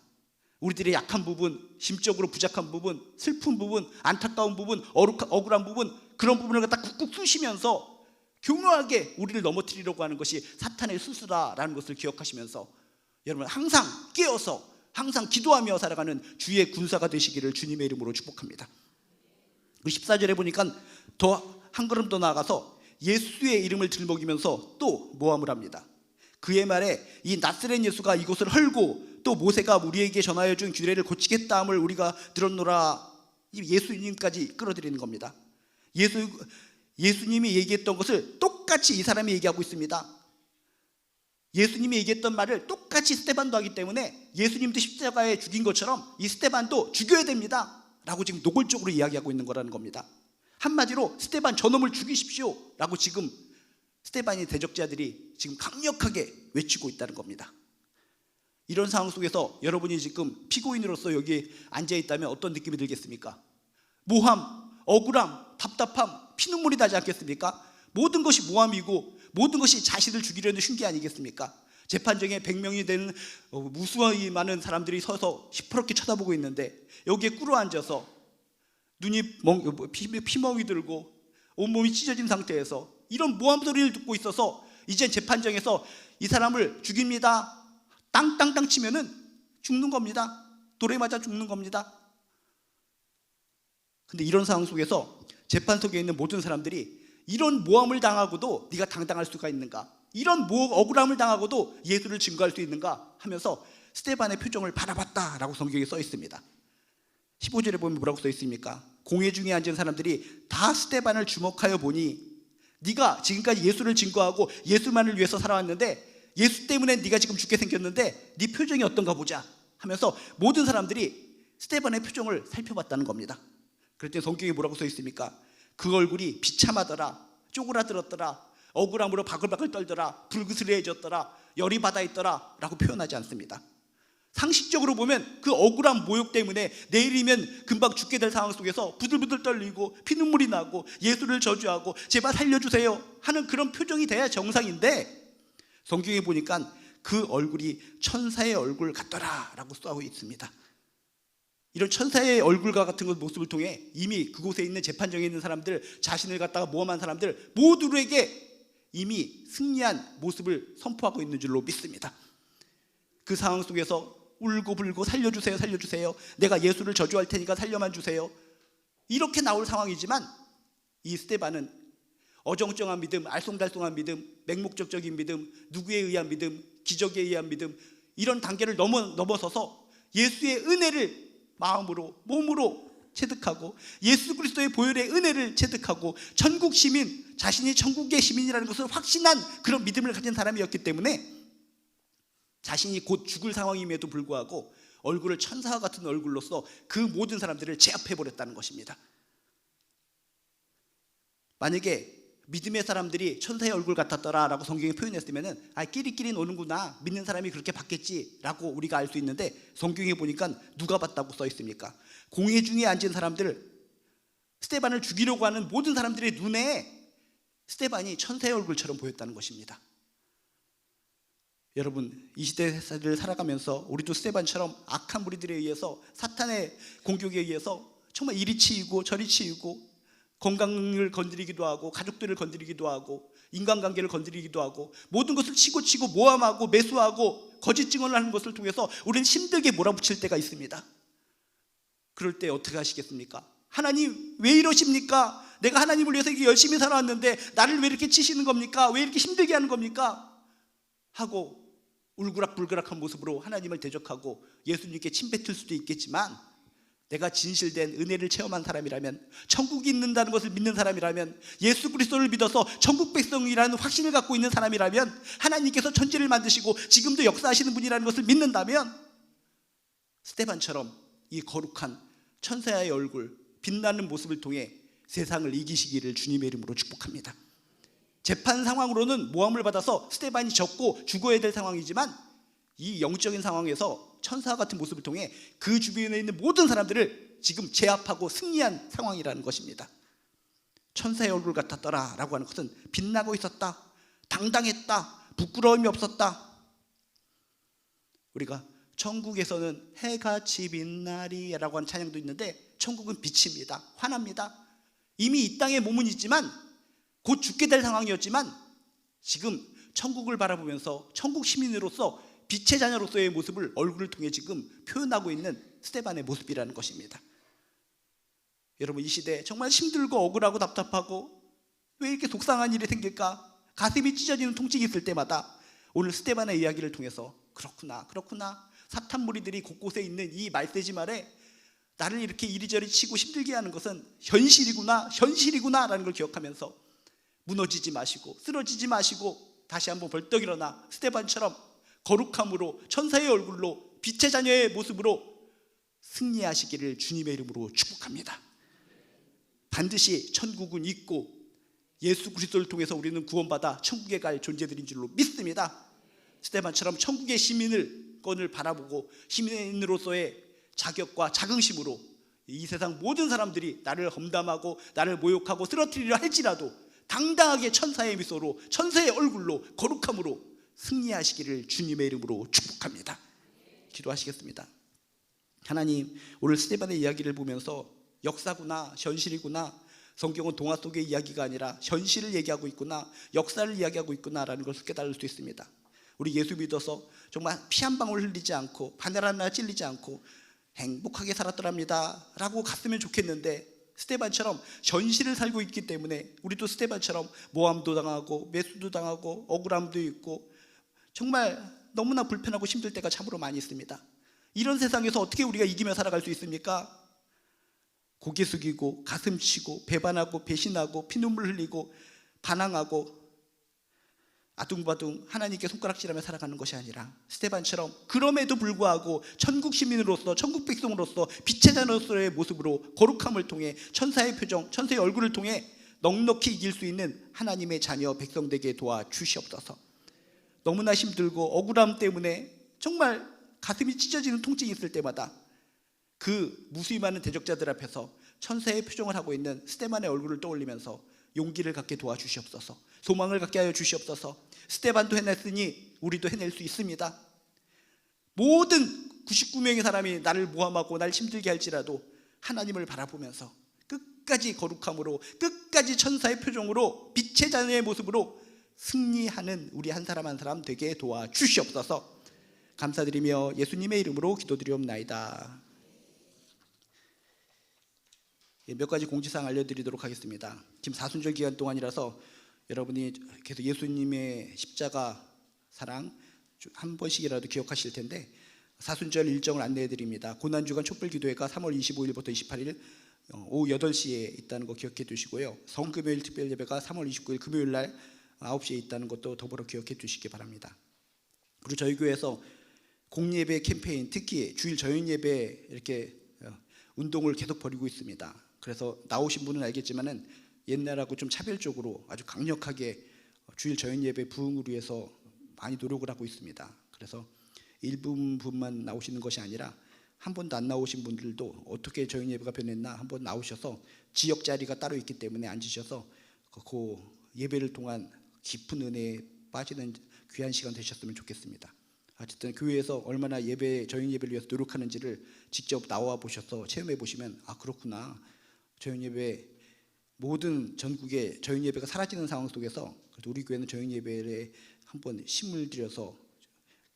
A: 우리들의 약한 부분, 심적으로 부족한 부분, 슬픈 부분, 안타까운 부분, 억울한 부분, 그런 부분을 갖다 쿡쿡 쑤시면서 교묘하게 우리를 넘어뜨리려고 하는 것이 사탄의 술수다라는 것을 기억하시면서 여러분 항상 깨어서 항상 기도하며 살아가는 주의 군사가 되시기를 주님의 이름으로 축복합니다. 14절에 보니까 더 한 걸음 더 나아가서 예수의 이름을 들먹이면서 또 모함을 합니다. 그의 말에 이 나스렛 예수가 이곳을 헐고 또 모세가 우리에게 전하여 준 규례를 고치겠다 함을 우리가 들었노라. 예수님까지 끌어들이는 겁니다. 예수님이 얘기했던 것을 똑같이 이 사람이 얘기하고 있습니다. 예수님이 얘기했던 말을 똑같이 스데반도 하기 때문에 예수님도 십자가에 죽인 것처럼 이 스데반도 죽여야 됩니다 라고 지금 노골적으로 이야기하고 있는 거라는 겁니다. 한마디로 스데반 저놈을 죽이십시오 라고 지금 스데반의 대적자들이 지금 강력하게 외치고 있다는 겁니다. 이런 상황 속에서 여러분이 지금 피고인으로서 여기에 앉아있다면 어떤 느낌이 들겠습니까? 모함, 억울함, 답답함, 피눈물이 나지 않겠습니까? 모든 것이 모함이고 모든 것이 자신을 죽이려는 흉기 아니겠습니까? 재판정에 100명이 되는 무수히 많은 사람들이 서서 시퍼렇게 쳐다보고 있는데 여기에 꿇어앉아서 눈이 피멍이 들고 온몸이 찢어진 상태에서 이런 모함 소리를 듣고 있어서 이제 재판정에서 이 사람을 죽입니다 땅땅땅 치면은 죽는 겁니다. 돌에 맞아 죽는 겁니다. 근데 이런 상황 속에서 재판 속에 있는 모든 사람들이 이런 모함을 당하고도 네가 당당할 수가 있는가, 이런 억울함을 당하고도 예수를 증거할 수 있는가 하면서 스데반의 표정을 바라봤다라고 성경에 써 있습니다. 15절에 보면 뭐라고 써 있습니까? 공회 중에 앉은 사람들이 다 스데반을 주목하여 보니 네가 지금까지 예수를 증거하고 예수만을 위해서 살아왔는데 예수 때문에 네가 지금 죽게 생겼는데 네 표정이 어떤가 보자 하면서 모든 사람들이 스데반의 표정을 살펴봤다는 겁니다. 그랬더니 성경에 뭐라고 써 있습니까? 그 얼굴이 비참하더라, 쪼그라들었더라, 억울함으로 바글바글 떨더라, 불그스레해졌더라, 열이 받아있더라 라고 표현하지 않습니다. 상식적으로 보면 그 억울한 모욕 때문에 내일이면 금방 죽게 될 상황 속에서 부들부들 떨리고 피눈물이 나고 예수를 저주하고 제발 살려주세요 하는 그런 표정이 돼야 정상인데 성경에 보니까 그 얼굴이 천사의 얼굴 같더라 라고 써있고 있습니다. 이런 천사의 얼굴과 같은 모습을 통해 이미 그곳에 있는 재판정에 있는 사람들, 자신을 갖다가 모함한 사람들 모두에게 이미 승리한 모습을 선포하고 있는 줄로 믿습니다. 그 상황 속에서 울고불고 살려주세요, 살려주세요, 내가 예수를 저주할 테니까 살려만 주세요, 이렇게 나올 상황이지만 이 스데반은 어정쩡한 믿음, 알쏭달쏭한 믿음, 맹목적적인 믿음, 누구에 의한 믿음, 기적에 의한 믿음, 이런 단계를 넘어서서 예수의 은혜를 마음으로 몸으로 체득하고 예수 그리스도의 보혈의 은혜를 체득하고 천국 시민, 자신이 천국의 시민이라는 것을 확신한 그런 믿음을 가진 사람이었기 때문에 자신이 곧 죽을 상황임에도 불구하고 얼굴을 천사와 같은 얼굴로서 그 모든 사람들을 제압해버렸다는 것입니다. 만약에 믿음의 사람들이 천사의 얼굴 같았더라 라고 성경에 표현했으면 끼리끼리 노는구나, 믿는 사람이 그렇게 봤겠지 라고 우리가 알 수 있는데 성경에 보니까 누가 봤다고 써 있습니까? 공회 중에 앉은 사람들, 스데반을 죽이려고 하는 모든 사람들의 눈에 스데반이 천사의 얼굴처럼 보였다는 것입니다. 여러분, 이 시대를 살아가면서 우리도 스데반처럼 악한 무리들에 의해서 사탄의 공격에 의해서 정말 이리 치이고 저리 치이고 건강을 건드리기도 하고 가족들을 건드리기도 하고 인간관계를 건드리기도 하고 모든 것을 치고 모함하고 매수하고 거짓 증언을 하는 것을 통해서 우리는 힘들게 몰아붙일 때가 있습니다. 그럴 때 어떻게 하시겠습니까? 하나님 왜 이러십니까? 내가 하나님을 위해서 이렇게 열심히 살아왔는데 나를 왜 이렇게 치시는 겁니까? 왜 이렇게 힘들게 하는 겁니까? 하고 울그락불그락한 모습으로 하나님을 대적하고 예수님께 침뱉을 수도 있겠지만, 내가 진실된 은혜를 체험한 사람이라면, 천국이 있는다는 것을 믿는 사람이라면, 예수 그리스도를 믿어서 천국 백성이라는 확신을 갖고 있는 사람이라면, 하나님께서 천지를 만드시고 지금도 역사하시는 분이라는 것을 믿는다면, 스데반처럼 이 거룩한 천사의 얼굴, 빛나는 모습을 통해 세상을 이기시기를 주님의 이름으로 축복합니다. 재판 상황으로는 모함을 받아서 스데반이 졌고 죽어야 될 상황이지만, 이 영적인 상황에서 천사와 같은 모습을 통해 그 주변에 있는 모든 사람들을 지금 제압하고 승리한 상황이라는 것입니다. 천사의 얼굴 같았더라 라고 하는 것은 빛나고 있었다, 당당했다, 부끄러움이 없었다. 우리가 천국에서는 해같이 빛나리 라고 하는 찬양도 있는데, 천국은 빛입니다. 환합니다. 이미 이 땅에 몸은 있지만 곧 죽게 될 상황이었지만, 지금 천국을 바라보면서 천국 시민으로서 빛의 자녀로서의 모습을 얼굴을 통해 지금 표현하고 있는 스데반의 모습이라는 것입니다. 여러분, 이 시대 정말 힘들고 억울하고 답답하고 왜 이렇게 속상한 일이 생길까? 가슴이 찢어지는 통증이 있을 때마다 오늘 스데반의 이야기를 통해서 그렇구나 사탄 무리들이 곳곳에 있는 이 말세지 말에 나를 이렇게 이리저리 치고 힘들게 하는 것은 현실이구나 라는 걸 기억하면서 무너지지 마시고 쓰러지지 마시고 다시 한번 벌떡 일어나 스데반처럼 거룩함으로 천사의 얼굴로 빛의 자녀의 모습으로 승리하시기를 주님의 이름으로 축복합니다. 반드시 천국은 있고 예수 그리스도를 통해서 우리는 구원받아 천국에 갈 존재들인 줄로 믿습니다. 스데반처럼 천국의 시민을 바라보고 시민으로서의 자격과 자긍심으로 이 세상 모든 사람들이 나를 험담하고 나를 모욕하고 쓰러뜨리려 할지라도 당당하게 천사의 미소로 천사의 얼굴로 거룩함으로 승리하시기를 주님의 이름으로 축복합니다. 기도하시겠습니다. 하나님, 오늘 스데반의 이야기를 보면서 역사구나 현실이구나, 성경은 동화 속의 이야기가 아니라 현실을 얘기하고 있구나, 역사를 이야기하고 있구나라는 것을 깨달을 수 있습니다. 우리 예수 믿어서 정말 피 한 방울 흘리지 않고 바늘 하나 찔리지 않고 행복하게 살았더랍니다 라고 갔으면 좋겠는데, 스데반처럼 현실을 살고 있기 때문에 우리도 스데반처럼 모함도 당하고 매수도 당하고 억울함도 있고 정말 너무나 불편하고 힘들 때가 참으로 많이 있습니다. 이런 세상에서 어떻게 우리가 이기며 살아갈 수 있습니까? 고개 숙이고 가슴 치고 배반하고 배신하고 피눈물 흘리고 반항하고 아둥바둥 하나님께 손가락질하며 살아가는 것이 아니라, 스데반처럼 그럼에도 불구하고 천국 시민으로서 천국 백성으로서 빛의 자녀로서의 모습으로 거룩함을 통해 천사의 표정, 천사의 얼굴을 통해 넉넉히 이길 수 있는 하나님의 자녀 백성 되게 도와주시옵소서. 너무나 힘들고 억울함 때문에 정말 가슴이 찢어지는 통증이 있을 때마다 그 무수히 많은 대적자들 앞에서 천사의 표정을 하고 있는 스데반의 얼굴을 떠올리면서 용기를 갖게 도와주시옵소서. 소망을 갖게 하여 주시옵소서. 스데반도 해냈으니 우리도 해낼 수 있습니다. 모든 99명의 사람이 나를 모함하고 나를 힘들게 할지라도 하나님을 바라보면서 끝까지 거룩함으로, 끝까지 천사의 표정으로, 빛의 자녀의 모습으로 승리하는 우리 한 사람 한 사람 되게 도와주시옵소서. 감사드리며 예수님의 이름으로 기도드리옵나이다. 몇 가지 공지사항 알려드리도록 하겠습니다. 지금 사순절 기간 동안이라서 여러분이 계속 예수님의 십자가 사랑 한 번씩이라도 기억하실 텐데, 사순절 일정을 안내해드립니다. 고난주간 촛불기도회가 3월 25일부터 28일 오후 8시에 있다는 거 기억해 두시고요. 성금요일 특별예배가 3월 29일 금요일 날 9시에 있다는 것도 더불어 기억해 두시기 바랍니다. 그리고 저희 교회에서 공예배 캠페인, 특히 주일 저녁예배 이렇게 운동을 계속 벌이고 있습니다. 그래서 나오신 분은 알겠지만은 옛날하고 좀 차별적으로 아주 강력하게 주일 저녁예배 부흥을 위해서 많이 노력을 하고 있습니다. 그래서 일부분만 나오시는 것이 아니라 한 번도 안 나오신 분들도 어떻게 저녁예배가 변했나 한번 나오셔서 지역 자리가 따로 있기 때문에 앉으셔서 그 예배를 통한 깊은 은혜에 빠지는 귀한 시간 되셨으면 좋겠습니다. 어쨌든 교회에서 얼마나 저녁예배를 위해서 노력하는지를 직접 나와 보셔서 체험해 보시면, 아 그렇구나, 저녁예배 모든 전국에 저녁예배가 사라지는 상황 속에서 그래서 우리 교회는 저녁 예배에 한번 힘을 들여서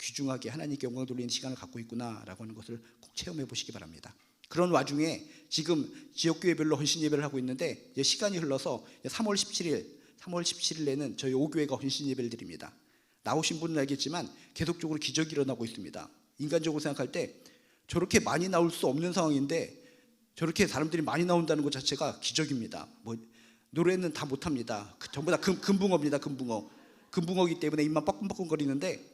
A: 귀중하게 하나님께 영광 돌리는 시간을 갖고 있구나라고 하는 것을 꼭 체험해 보시기 바랍니다. 그런 와중에 지금 지역교회별로 헌신 예배를 하고 있는데 이제 시간이 흘러서 3월 17일에는 저희 5교회가 헌신 예배를 드립니다. 나오신 분은 알겠지만 계속적으로 기적이 일어나고 있습니다. 인간적으로 생각할 때 저렇게 많이 나올 수 없는 상황인데 저렇게 사람들이 많이 나온다는 것 자체가 기적입니다. 뭐 노래는 다 못합니다. 전부 다 금붕어입니다. 금붕어이기 때문에 입만 뻐끔뻐끔거리는데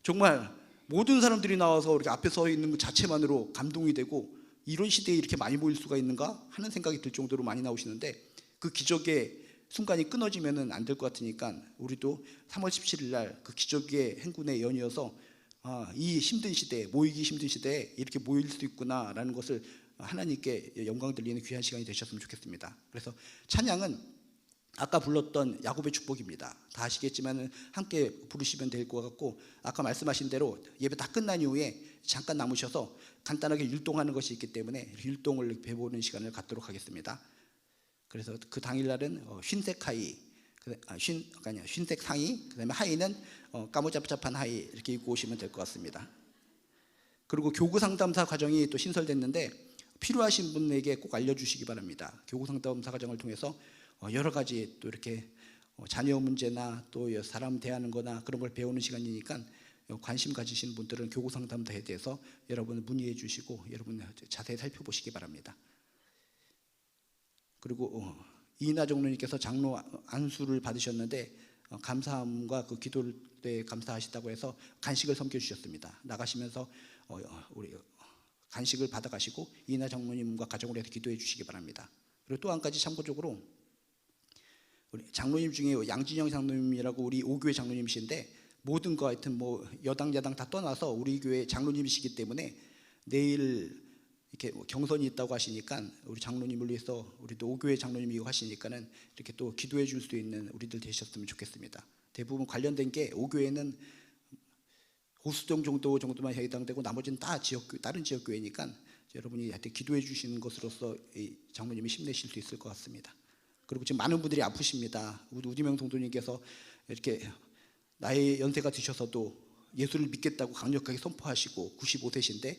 A: 정말 모든 사람들이 나와서 이렇게 앞에 서 있는 것 자체만으로 감동이 되고 이런 시대에 이렇게 많이 모일 수가 있는가 하는 생각이 들 정도로 많이 나오시는데 그 기적의 순간이 끊어지면 안 될 것 같으니까 우리도 3월 17일 날 그 기적의 행군의 연이어서 이 힘든 시대에, 모이기 힘든 시대에 이렇게 모일 수 있구나라는 것을 하나님께 영광 돌리는 귀한 시간이 되셨으면 좋겠습니다. 그래서 찬양은 아까 불렀던 야곱의 축복입니다. 다 아시겠지만 함께 부르시면 될 것 같고, 아까 말씀하신 대로 예배 다 끝난 이후에 잠깐 남으셔서 간단하게 율동하는 것이 있기 때문에 율동을 배우는 시간을 갖도록 하겠습니다. 그래서 그 당일날은 흰색 하의, 흰색 상의, 그 다음에 하의는 까무잡잡한 하의 이렇게 입고 오시면 될 것 같습니다. 그리고 교구 상담사 과정이 또 신설됐는데 필요하신 분에게 꼭 알려주시기 바랍니다. 교구 상담사 과정을 통해서 여러 가지 또 이렇게 자녀 문제나 또 사람 대하는 거나 그런 걸 배우는 시간이니까 관심 가지신 분들은 교구 상담사에 대해서 여러분 문의해 주시고 여러분 자세히 살펴보시기 바랍니다. 그리고 이인하 장로님께서 장로 안수를 받으셨는데 감사함과 그 기도에 감사하시다고 해서 간식을 섬겨주셨습니다. 나가시면서 우리 간식을 받아가시고 이인하 장로님과 가정을 해서 기도해 주시기 바랍니다. 그리고 또 한 가지 참고적으로 우리 장로님 중에 양진영 장로님이라고 우리 5교회 장로님이신데 모든 거 하여튼 뭐 여당 야당 다 떠나서 우리 교회 장로님이시기 때문에 내일 이렇게 경선이 있다고 하시니까 우리 장로님을 위해서 우리도 5교회 장로님이고 하시니까는 이렇게 또 기도해 줄 수 있는 우리들 되셨으면 좋겠습니다. 대부분 관련된 게 5교회는 호수동 정도만 해당되고 나머지는 다 다른 지역교회니까 여러분이 하여튼 기도해 주시는 것으로서 이 장로님이 힘내실 수 있을 것 같습니다. 그리고 지금 많은 분들이 아프십니다. 우디명 성도님께서 이렇게 나이 연세가 드셔서도 예수를 믿겠다고 강력하게 선포하시고 95세신데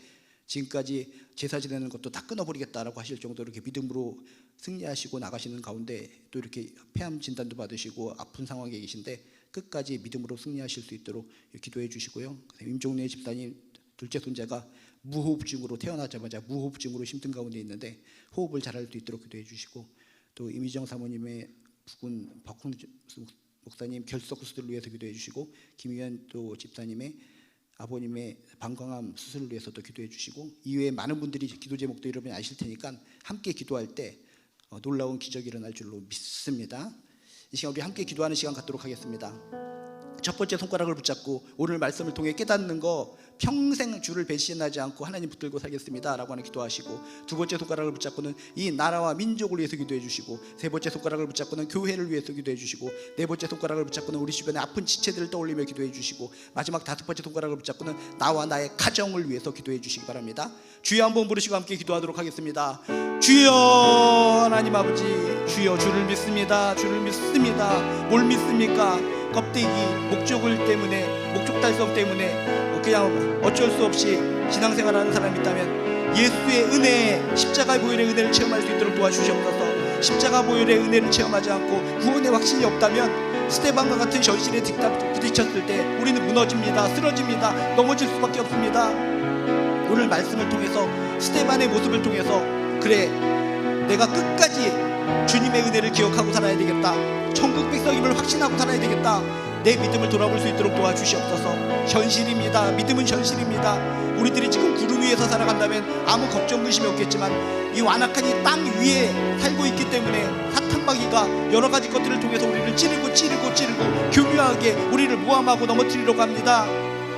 A: 지금까지 제사 지내는 것도 다 끊어버리겠다라고 하실 정도로 이렇게 믿음으로 승리하시고 나가시는 가운데 또 이렇게 폐암 진단도 받으시고 아픈 상황에 계신데 끝까지 믿음으로 승리하실 수 있도록 기도해 주시고요. 임종래 집사님 둘째 손자가 무호흡증으로 태어나자마자 무호흡증으로 힘든 가운데 있는데 호흡을 잘할 수 있도록 기도해 주시고, 또 이미정 사모님의 부군 박홍 목사님 결석 수술을 위해서 기도해 주시고, 김희연 또 집사님의 아버님의 방광암 수술을 위해서도 기도해 주시고, 이외에 많은 분들이 기도 제목도 여러분이 아실 테니까 함께 기도할 때 놀라운 기적이 일어날 줄로 믿습니다. 이 시간 우리 함께 기도하는 시간 갖도록 하겠습니다. 첫 번째 손가락을 붙잡고 오늘 말씀을 통해 깨닫는 거 평생 주를 배신하지 않고 하나님 붙들고 살겠습니다 라고 하는 기도하시고, 두 번째 손가락을 붙잡고는 이 나라와 민족을 위해서 기도해 주시고, 세 번째 손가락을 붙잡고는 교회를 위해서 기도해 주시고, 네 번째 손가락을 붙잡고는 우리 주변의 아픈 지체들을 떠올리며 기도해 주시고, 마지막 다섯 번째 손가락을 붙잡고는 나와 나의 가정을 위해서 기도해 주시기 바랍니다. 주여 한번 부르시고 함께 기도하도록 하겠습니다. 주여 하나님 아버지, 주여 주를 믿습니다. 주를 믿습니다. 뭘 믿습니까? 껍데기, 목적을 때문에, 목적 달성 때문에 그냥 어쩔 수 없이 신앙생활하는 사람이 있다면 예수의 은혜, 십자가 보혈의 은혜를 체험할 수 있도록 도와주시옵소서. 십자가 보혈의 은혜를 체험하지 않고 구원의 확신이 없다면 스데반과 같은 현실에 부딪혔을 때 우리는 무너집니다. 쓰러집니다. 넘어질 수밖에 없습니다. 오늘 말씀을 통해서 스데반의 모습을 통해서 그래, 내가 끝까지 주님의 은혜를 기억하고 살아야 되겠다, 천국 백성임을 확신하고 살아야 되겠다, 내 믿음을 돌아볼 수 있도록 도와주시옵소서. 현실입니다. 믿음은 현실입니다. 우리들이 지금 구름 위에서 살아간다면 아무 걱정 근심이 없겠지만 이 완악한 이 땅 위에 살고 있기 때문에 사탄마귀가 여러 가지 것들을 통해서 우리를 찌르고 교묘하게 우리를 모함하고 넘어뜨리려고 합니다.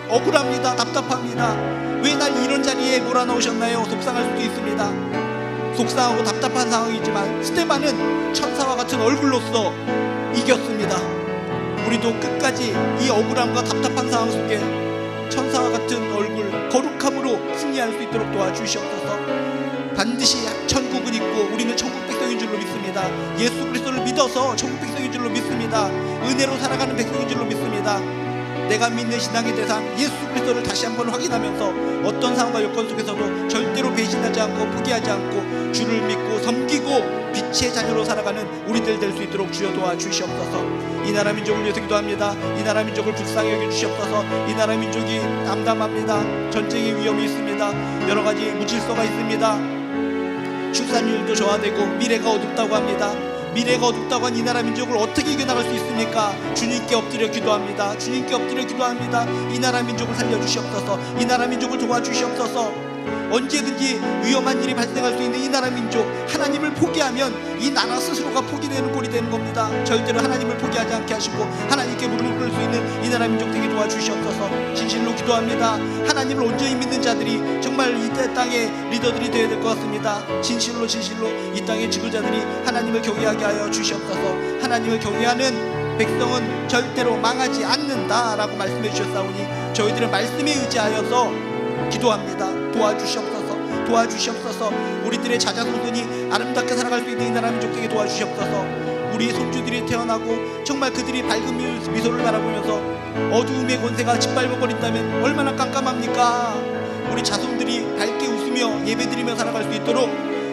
A: 억울합니다. 답답합니다. 왜 날 이런 자리에 몰아넣으셨나요? 속상할 수도 있습니다. 속상하고 답답한 상황이지만 스데반은 천사와 같은 얼굴로서 이겼습니다. 우리도 끝까지 이 억울함과 답답한 상황 속에 천사와 같은 얼굴, 거룩함으로 승리할 수 있도록 도와주시옵소서. 반드시 천국은 있고 우리는 천국 백성인 줄로 믿습니다. 예수 그리스도를 믿어서 천국 백성인 백성인 줄로 믿습니다. 은혜로 살아가는 백성인 줄로 믿습니다. 내가 믿는 신앙의 대상 예수 그리스도를 다시 한번 확인하면서 어떤 상황과 여건 속에서도 절대로 배신하지 않고 포기하지 않고 주를 믿고 섬기고 빛의 자녀로 살아가는 우리들 될 수 있도록 주여 도와주시옵소서. 이 나라 민족을 위해서 기도합니다. 이 나라 민족을 불쌍히 여겨주시옵소서. 이 나라 민족이 담담합니다. 전쟁의 위험이 있습니다. 여러 가지 무질서가 있습니다. 출산율도 저하되고 미래가 어둡다고 합니다. 미래가 어둡다고 한 이 나라 민족을 어떻게 이겨나갈 수 있습니까? 주님께 엎드려 기도합니다. 주님께 엎드려 기도합니다. 이 나라 민족을 살려주시옵소서. 이 나라 민족을 도와주시옵소서. 언제든지 위험한 일이 발생할 수 있는 이 나라 민족, 하나님을 포기하면 이 나라 스스로가 포기되는 꼴이 되는 겁니다. 절대로 하나님을 포기하지 않게 하시고 하나님께 무릎을 꿇을 수 있는 이 나라 민족 되게 도와주시옵소서. 진실로 기도합니다. 하나님을 온전히 믿는 자들이 정말 이 땅의 리더들이 되어야 될 것 같습니다. 진실로 이 땅의 지도자들이 하나님을 경외하게 하여 주시옵소서. 하나님을 경외하는 백성은 절대로 망하지 않는다라고 말씀해 주셨사오니 저희들은 말씀에 의지하여서 기도합니다. 도와주시옵소서. 우리들의 자자손손이 아름답게 살아갈 수 있는 이 나라 민족 되게 도와주시옵소서. 우리 손주들이 태어나고 정말 그들이 밝은 미소를 바라보면서 어두움의 권세가 짓밟아버린다면 얼마나 깜깜합니까? 우리 자손들이 밝게 웃으며 예배드리며 살아갈 수 있도록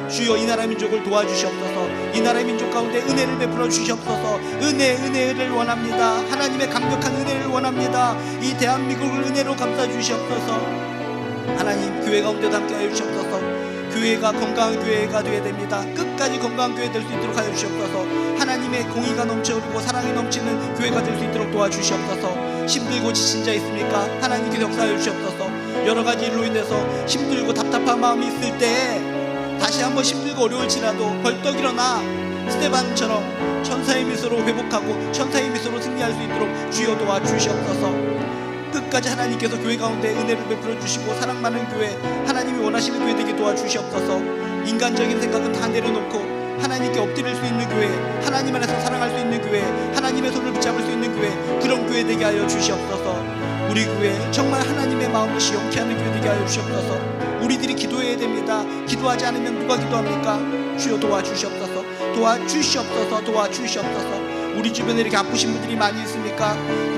A: 주여 이 나라 민족을 도와주시옵소서. 이 나라 민족 가운데 은혜를 베풀어 주시옵소서. 은혜를 원합니다. 하나님의 강력한 은혜를 원합니다. 이 대한민국을 은혜로 감싸 주시옵소서. 하나님, 교회 가운데도 함께하여 주시옵소서. 교회가 건강한 교회가 되어야 됩니다. 끝까지 건강한 교회 될 수 있도록 하여 주시옵소서. 하나님의 공의가 넘쳐흐르고 사랑이 넘치는 교회가 될 수 있도록 도와주시옵소서. 힘들고 지친 자 있습니까? 하나님께 역사하여 주시옵소서. 여러 가지 일로 인해서 힘들고 답답한 마음이 있을 때 다시 한번 힘들고 어려울지라도 벌떡 일어나 스데반처럼 천사의 미소로 회복하고 천사의 미소로 승리할 수 있도록 주여 도와주시옵소서. 끝까지 하나님께서 교회 가운데 은혜를 베풀어 주시고 사랑 많은 교회, 하나님이 원하시는 교회 되게 도와주시옵소서. 인간적인 생각은 다 내려놓고 하나님께 엎드릴 수 있는 교회, 하나님 안에서 사랑할 수 있는 교회, 하나님의 손을 붙잡을 수 있는 교회, 그런 교회 되게 하여 주시옵소서. 우리 교회 정말 하나님의 마음을 시원케 하는 교회 되게 하여 주시옵소서. 우리들이 기도해야 됩니다. 기도하지 않으면 누가 기도합니까? 주여 도와주시옵소서. 도와주시옵소서. 우리 주변에 이렇게 아프신 분들이 많이 있습니까?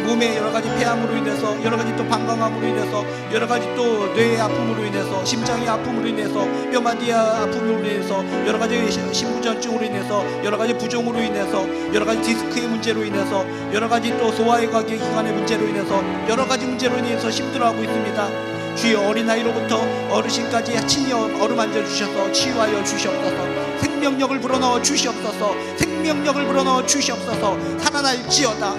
A: 몸에 여러 가지 폐암으로 인해서, 여러 가지 또 방광암으로 인해서, 여러 가지 또 뇌의 아픔으로 인해서, 심장의 아픔으로 인해서, 뼈마디의 아픔으로 인해서, 여러 가지 신부전증으로 인해서, 여러 가지 부종으로 인해서, 여러 가지 디스크의 문제로 인해서, 여러 가지 또 소화의 기관의 문제로 인해서, 여러 가지 문제로 인해서 힘들어하고 있습니다. 주여 어린아이로부터 어르신까지 친히 어루만져 주셔서 치유하여 주시옵소서. 생명력을 불어넣어 주시옵소서. 생명력을 불어넣어 주시옵소서. 살아날지어다.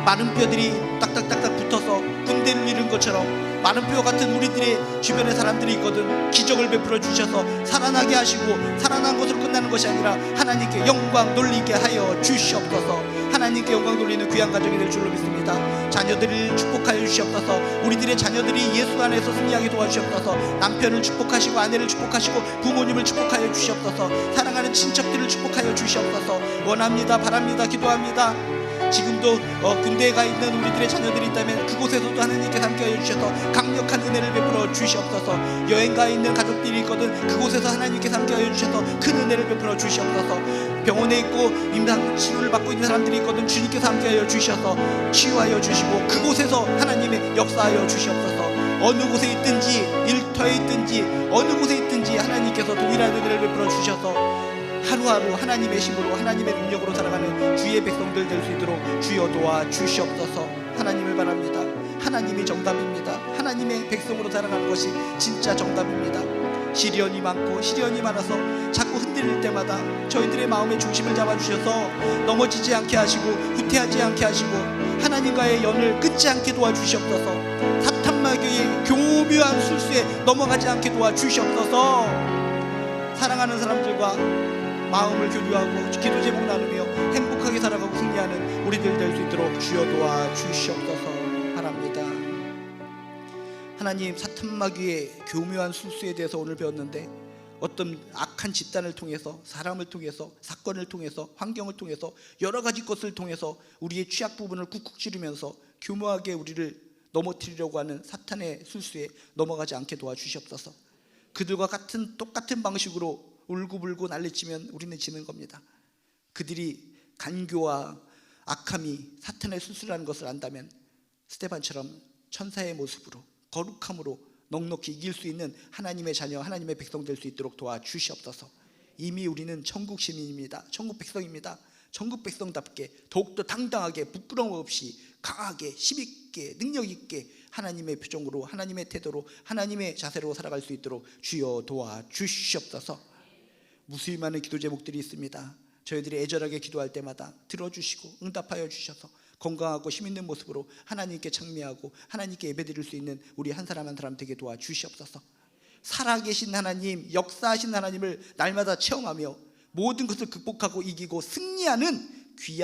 A: 마른 뼈들이 딱딱딱딱 붙어서 군대를 이룬 것처럼 마른 뼈 같은 우리들의 주변에 사람들이 있거든. 기적을 베풀어 주셔서 살아나게 하시고 살아난 것으로 끝나는 것이 아니라 하나님께 영광 돌리게 하여 주시옵소서. 하나님께 영광 돌리는 귀한 가정이 될 줄로 믿습니다. 자녀들을 축복하여 주시옵소서. 우리들의 자녀들이 예수 안에서 승리하게 도와주시옵소서. 남편을 축복하시고 아내를 축복하시고 부모님을 축복하여 주시옵소서. 사랑하는 친척들을 축복하여 주시옵소서. 원합니다. 바랍니다. 기도합니다. 지금도 군대에 가 있는 우리들의 자녀들이 있다면 그곳에서도 하나님께 함께하여 주셔서 강력한 은혜를 베풀어 주시옵소서. 여행 가 있는 가족들이 있거든 그곳에서 하나님께 함께하여 주셔서 큰 은혜를 베풀어 주시옵소서. 병원에 있고 임상 치료를 받고 있는 사람들이 있거든 주님께서 함께하여 주셔서 치유하여 주시고 그곳에서 하나님의 역사하여 주시옵소서. 어느 곳에 있든지 일터에 있든지 어느 곳에 있든지 하나님께서 동일한 은혜를 베풀어 주셔서 하루하루 하나님의 힘으로 하나님의 능력으로 살아가는 주의 백성들 될 수 있도록 주여 도와 주시옵소서. 하나님을 바랍니다. 하나님이 정답입니다. 하나님의 백성으로 살아가는 것이 진짜 정답입니다. 시련이 많고 시련이 많아서 자꾸 흔들릴 때마다 저희들의 마음의 중심을 잡아주셔서 넘어지지 않게 하시고 후퇴하지 않게 하시고 하나님과의 연을 끊지 않게 도와주시옵소서. 사탄마귀의 교묘한 술수에 넘어가지 않게 도와주시옵소서. 사랑하는 사람들과 마음을 교류하고 기도 제목 나누며 행복하게 살아가고 승리하는 우리들 될 수 있도록 주여 도와주시옵소서 바랍니다. 하나님, 사탄마귀의 교묘한 술수에 대해서 오늘 배웠는데 어떤 악한 집단을 통해서 사람을 통해서 사건을 통해서 환경을 통해서 여러 가지 것을 통해서 우리의 취약 부분을 쿡쿡 찌르면서 교묘하게 우리를 넘어뜨리려고 하는 사탄의 술수에 넘어가지 않게 도와주시옵소서. 그들과 똑같은 방식으로 울고불고 난리치면 우리는 지는 겁니다. 그들이 간교와 악함이 사탄의 수술하는 것을 안다면 스데반처럼 천사의 모습으로 거룩함으로 넉넉히 이길 수 있는 하나님의 자녀, 하나님의 백성 될 수 있도록 도와주시옵소서. 이미 우리는 천국 시민입니다. 천국 백성입니다. 천국 백성답게 더욱더 당당하게 부끄러움 없이 강하게 힘있게 능력 있게 하나님의 표정으로, 하나님의 태도로, 하나님의 자세로 살아갈 수 있도록 주여 도와주시옵소서. 무수히 많은 기도 제목들이 있습니다. 저희들이 애절하게 기도할 때마다 들어주시고 응답하여 주셔서 건강하고 힘있는 모습으로 하나님께 창미하고 하나님께 예배드릴 수 있는 우리 한 사람 한 사람 되게 도와주시옵소서. 살아계신 하나님, 역사하신 하나님을 날마다 체험하며 모든 것을 극복하고 이기고 승리하는 귀한